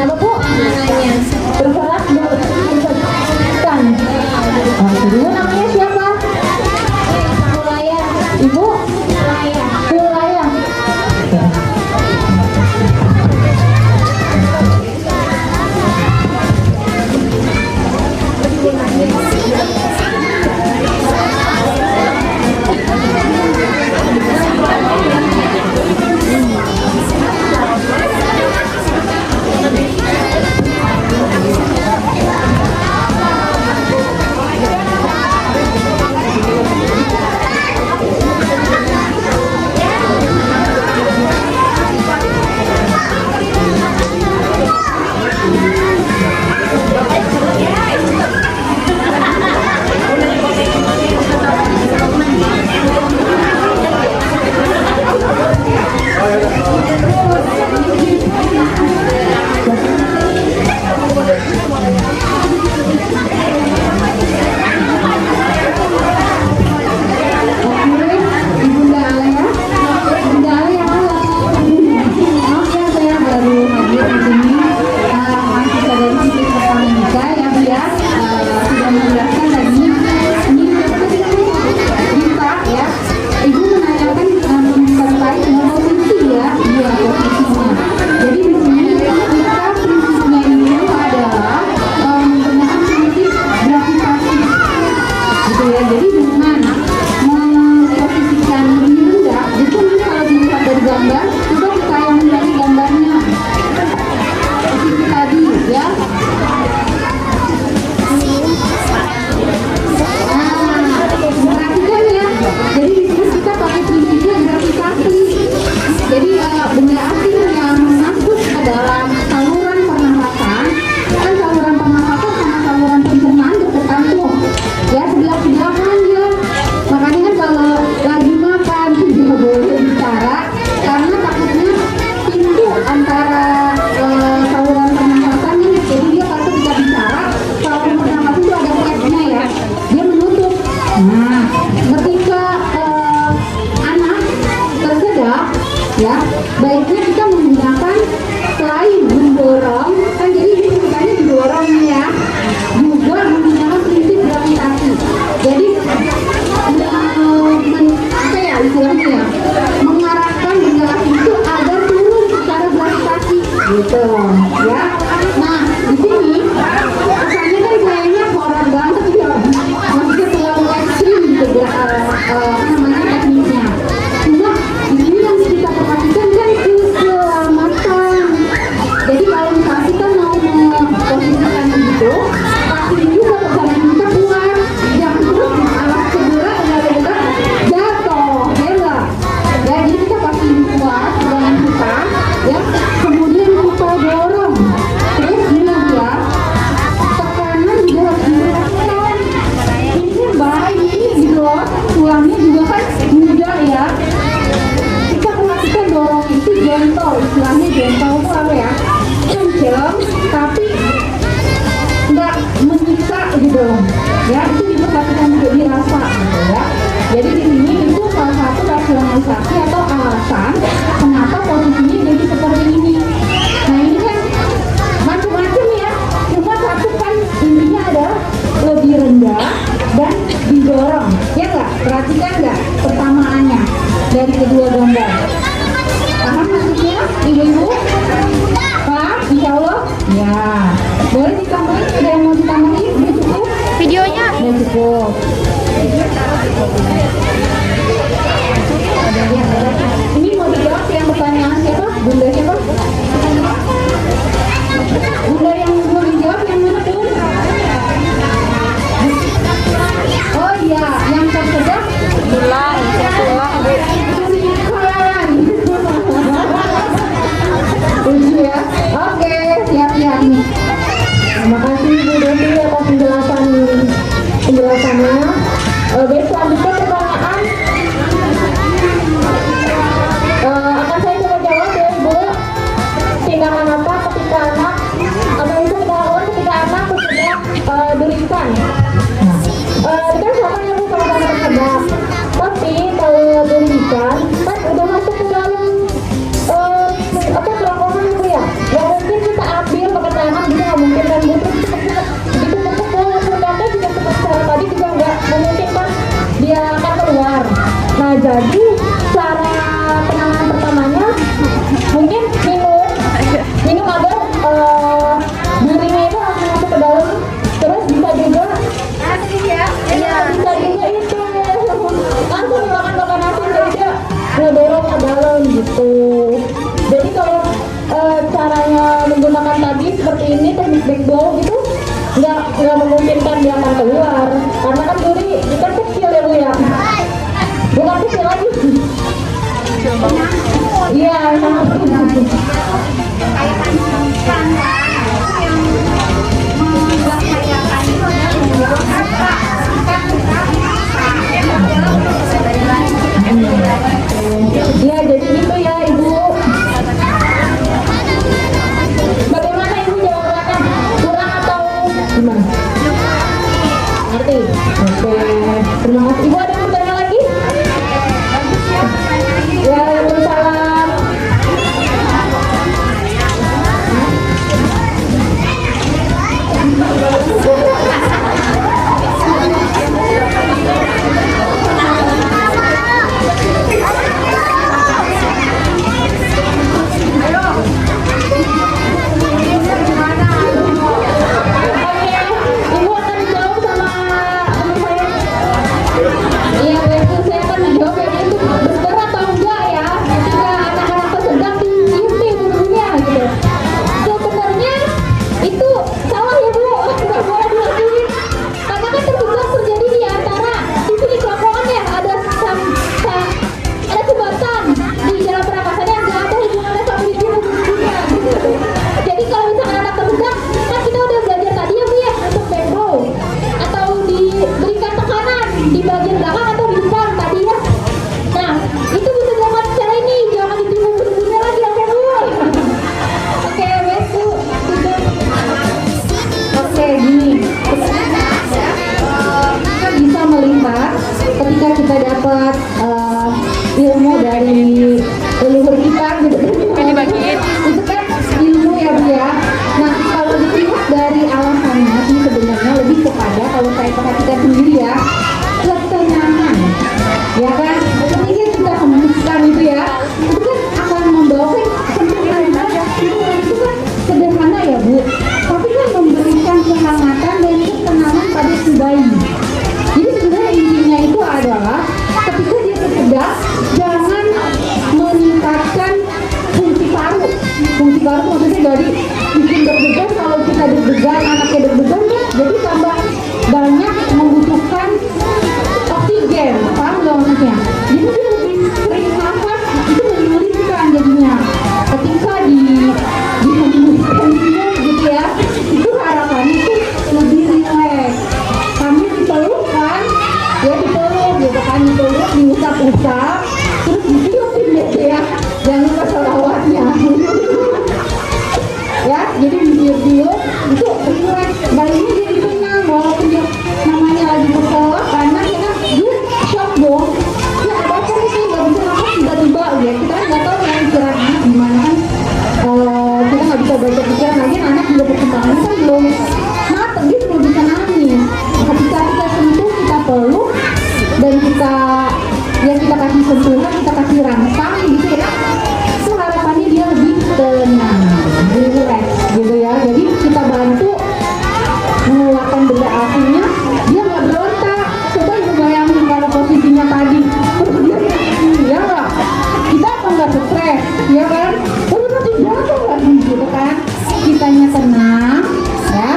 Kenapa Bu? Namanya Bergerak kan? Dulu namanya siapa? Mulaya. Ibu? Mulaya. Mulaya. Baiknya kita menggunakan selain mendorong, kan jadi ini sebenarnya didorong ya, juga menggunakan prinsip gravitasi. Jadi apa ya istilahnya ya, mengarahkan benda itu agar turun secara gravitasi gitu ya. Nah di sini kesannya kan kayaknya horor banget ya, maksudnya terlalu ekstrim gitu namanya tekniknya. Cuma di sini yang kita perhatikan kan keselamatan. Jadi kalau misalnya kita mau memposisikan gitu, pasti juga pegangan kita kuat, jangan terus alat cedera jatuh, ya enggak? Ya jadi kita pasti kuat pegangan kita, ya. Kemudian kita dorong, terus ingat ya, tekanan juga harus diperhatikan. Ini bayi gitu loh, tulangnya juga kan muda ya. Kita perhatikan dorong itu gentle, istilahnya gentle itu apa ya? Kenceng, tapi nggak menyiksa gitu ya. Itu diperhatikan juga dirasa gitu ya. Jadi di sini itu salah satu rasionalisasi atau alasan kenapa posisinya jadi seperti ini. Nah ini kan macam-macam ya, cuma satu kan intinya adalah lebih rendah dan didorong, ya nggak? Perhatikan nggak persamaannya dari kedua gambar? Paham maksudnya ibu-ibu? Paham? Insya Allah? Ya. Boleh ditambahin? Ada yang mau ditambahin? Udah cukup? videonya. Udah cukup. Ya. Ini mau dijawab yang pertanyaan siapa? Bunda siapa? Bunda yang mau dijawab yang mana tuh? Oh iya, yang tersedak Tulang, tulang. Bukan. Lucu ya. Oke, siap-siap nih. Terima kasih Bu Desi atas penjelasannya. Baik, selanjutnya pertanyaan akan saya coba jawab ya Bu. backbone gitu nggak memungkinkan dia akan keluar karena kan duri kan kecil ya Bu ya, bukan kecil lagi. Iya, sangat kecil. Ya jadi gitu ya Ibu. Bagaimana Ibu jawabannya? Kurang atau gimana? Ngerti? Oke. Terima kasih. Ibu ada yang bertanya lagi? Ya, waalaikumsalam. Ibu akan jawab sama teman saya. Iya, betul. Saya akan menjawab yang itu benar atau enggak ya. Ketika anak-anak sedang diintip bulunya gitu. Sebenarnya itu salah ya Bu, nggak boleh dilakuin. Karena kan terbelah terjadi di antara di sini Lamongan ya ada ada jembatan di jalan Perakasan yang nggak ada hubungannya sama di bulunya gitu. Jadi kalau misalnya anak terbelah, kan kita udah belajar tadi ya Bu ya untuk backbone atau diberikan tekanan di bagian belakang atau di depan tadi ya. Nah itu bisa dilakukan secara ini, jangan ditipu bulunya lagi oke Bu. Oke, wes Bu. Oke, gini. Kita bisa melihat ketika kita dapat ilmu dari leluhur kita gitu. dibagiin. Itu kan ilmu ya Bu ya. Nah, kalau dilihat dari alasannya sih sebenarnya lebih kepada kalau saya perhatikan sendiri ya, ketenangan. Ya kan? Ketika kita hembuskan itu ya, itu kan akan membawa sederhana. Itu kan sederhana ya Bu, tapi kan memberikan kehangatan dan ketenangan pada si bayi. Jadi sebenarnya intinya itu adalah ketika dia tersedak, jangan meningkatkan fungsi paru. Fungsi paru maksudnya dari bikin deg-degan, kalau kita deg-degan, anaknya deg-degan ya, jadi tambah banyak membutuhkan oksigen, paham nggak maksudnya? Jadi dia lebih sering nafas, itu menyulitkan jadinya. Ketika dihembuskan gitu ya, itu harapannya itu lebih rileks. Kami dipeluk kan, ya dipeluk gitu kan, dipeluk, diusap-usap, terus ditiupin gitu ya. Jangan lupa sholawatnya. Ya, jadi ditiup-tiup, itu rileks. Bayinya jadi tenang, walaupun dia namanya lagi bersolak, karena dia shock dong. Ya ada apa sih, nggak bisa nafas tiba-tiba ya. Kita kan nggak tahu ya pikiran anak gimana kan. Kita nggak bisa baca pikiran lagi, anak juga perkembangannya kan belum matang, dia belum bisa nangis. Ketika kita sentuh, kita peluk, dan kita kasih sentuhan, kita kasih rangsang gitu ya, itu harapannya dia lebih tenang, relax gitu ya. Jadi kita bantu mengeluarkan benda asingnya, dia nggak berontak. Coba Ibu bayangin kalau posisinya tadi terus dia ya nggak, kita apa nggak stres ya kan, terus nanti jatuh lagi gitu kan. Kitanya tenang ya,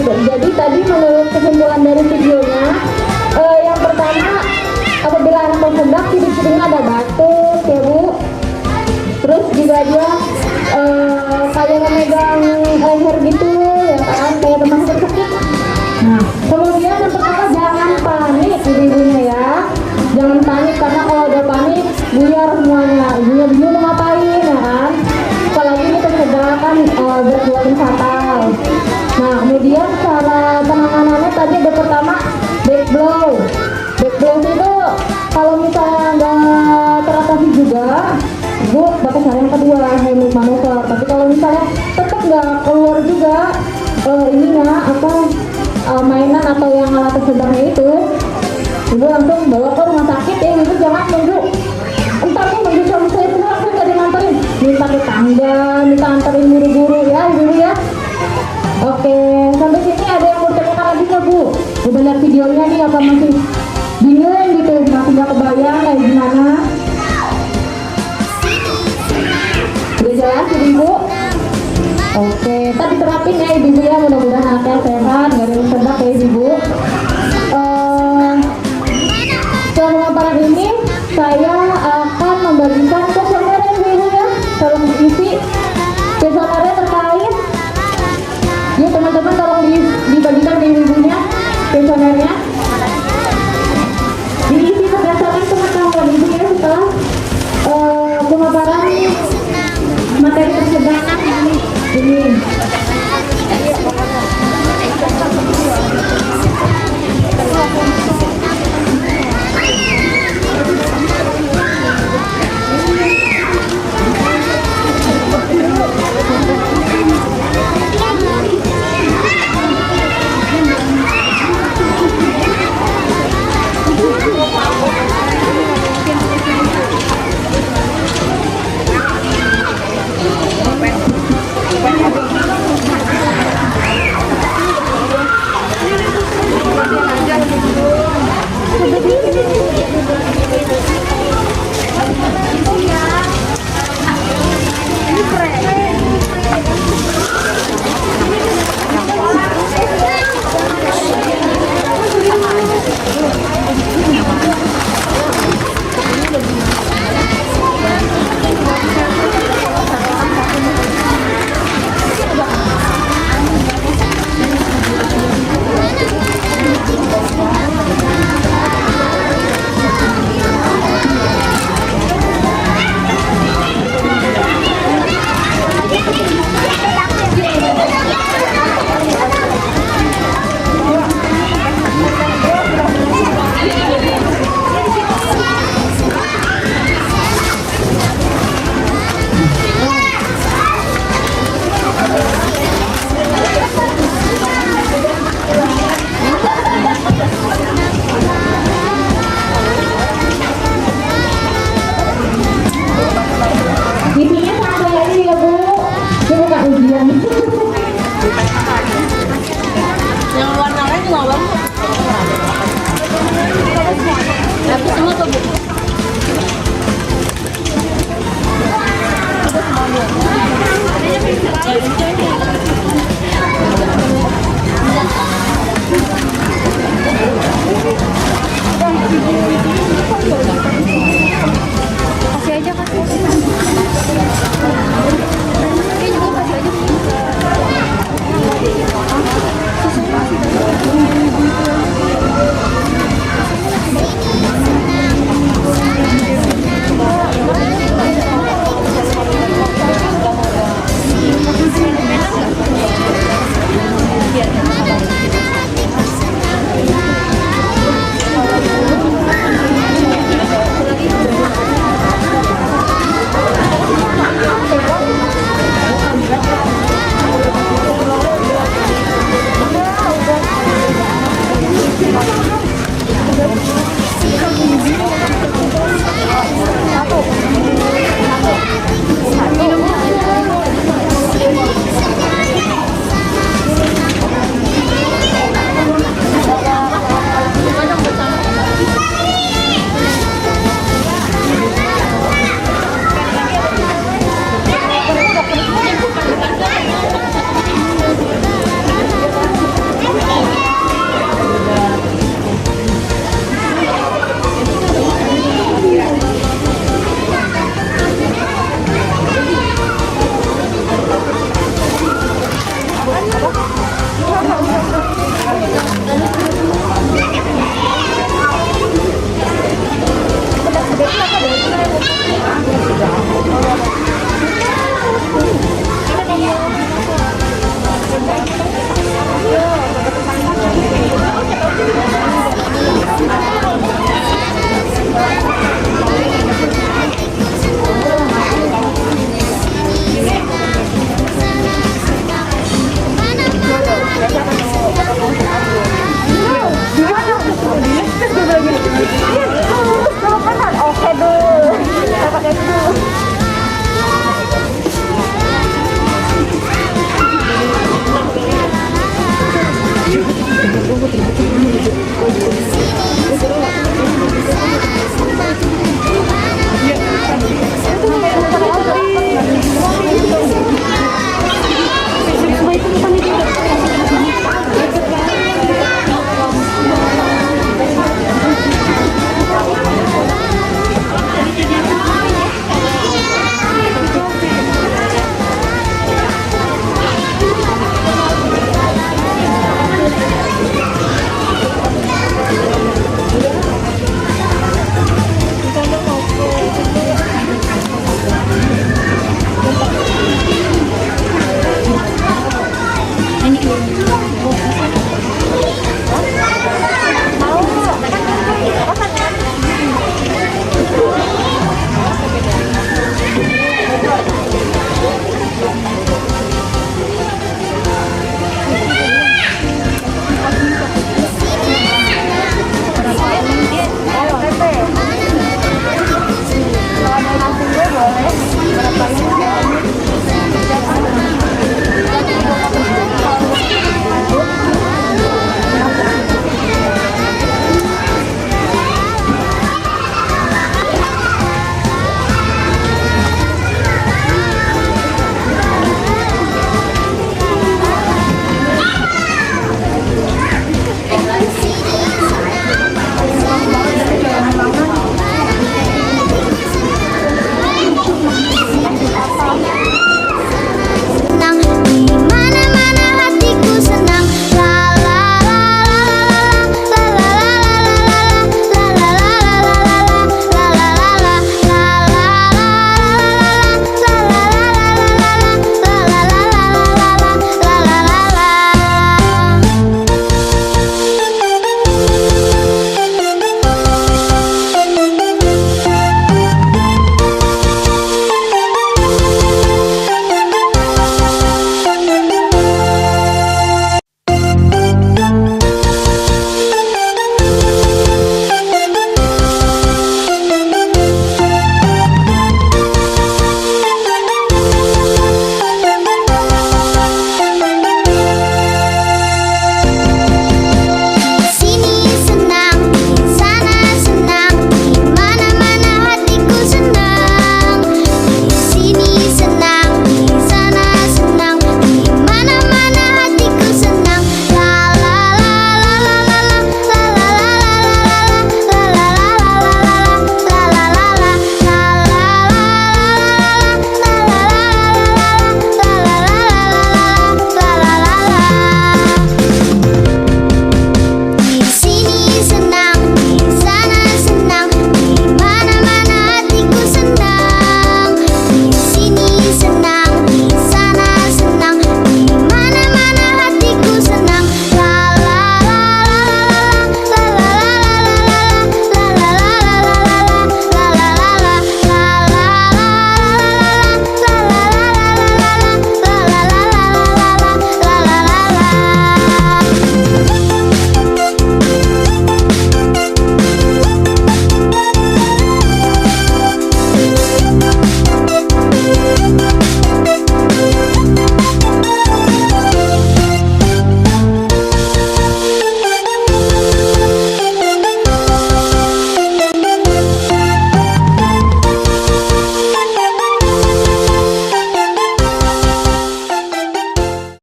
Jadi tadi menurut kesimpulan dari videonya, yang pertama apabila anak tersedak ciri-cirinya ada batuk ya Bu. Terus juga dia kayak memegang leher gitu ya kan, kayak teman sakit. Nah, kemudian yang pertama jangan panik ibu-ibunya ya. Jangan panik karena kalau udah panik buyar semuanya. Ibunya bingung mau ngapain ya kan. Apalagi ini tersedak kan berbuat fatal. Nah, kemudian cara penanganannya tadi ada pertama back blow. Back blow itu kalau misalnya nggak teratasi juga, Bu dapat cara yang kedua, hemik manuver. Tapi kalau misalnya tetap nggak keluar juga ininya apa mainan atau yang alat tersedangnya itu, Ibu langsung bawa ke rumah sakit ya. Ibu jangan nunggu entar nih nunggu suami saya semua aku nggak diantarin, minta ke tangga, minta antarin buru-buru ya Ibu ya. Oke, sampai sini ada yang mau tanyakan lagi nggak Bu? Udah lihat videonya nih apa masih bingung gitu, masih nggak kebayang kayak gimana? Udah jelas Ibu? Oke, tadi terapin ya Ibu ya, mudah-mudahan anaknya sehat, nggak ada yang tersedak ya Ibu. Selama pemaparan ini saya akan membagikan kuesioner ya Ibu ya, tolong diisi kuesionernya terkait. Yuk teman-teman tolong dibagikan ke ibunya kuesionernya. Diisi berdasarkan pengetahuan Ibu ya setelah pemaparan materi tersedak ini. ini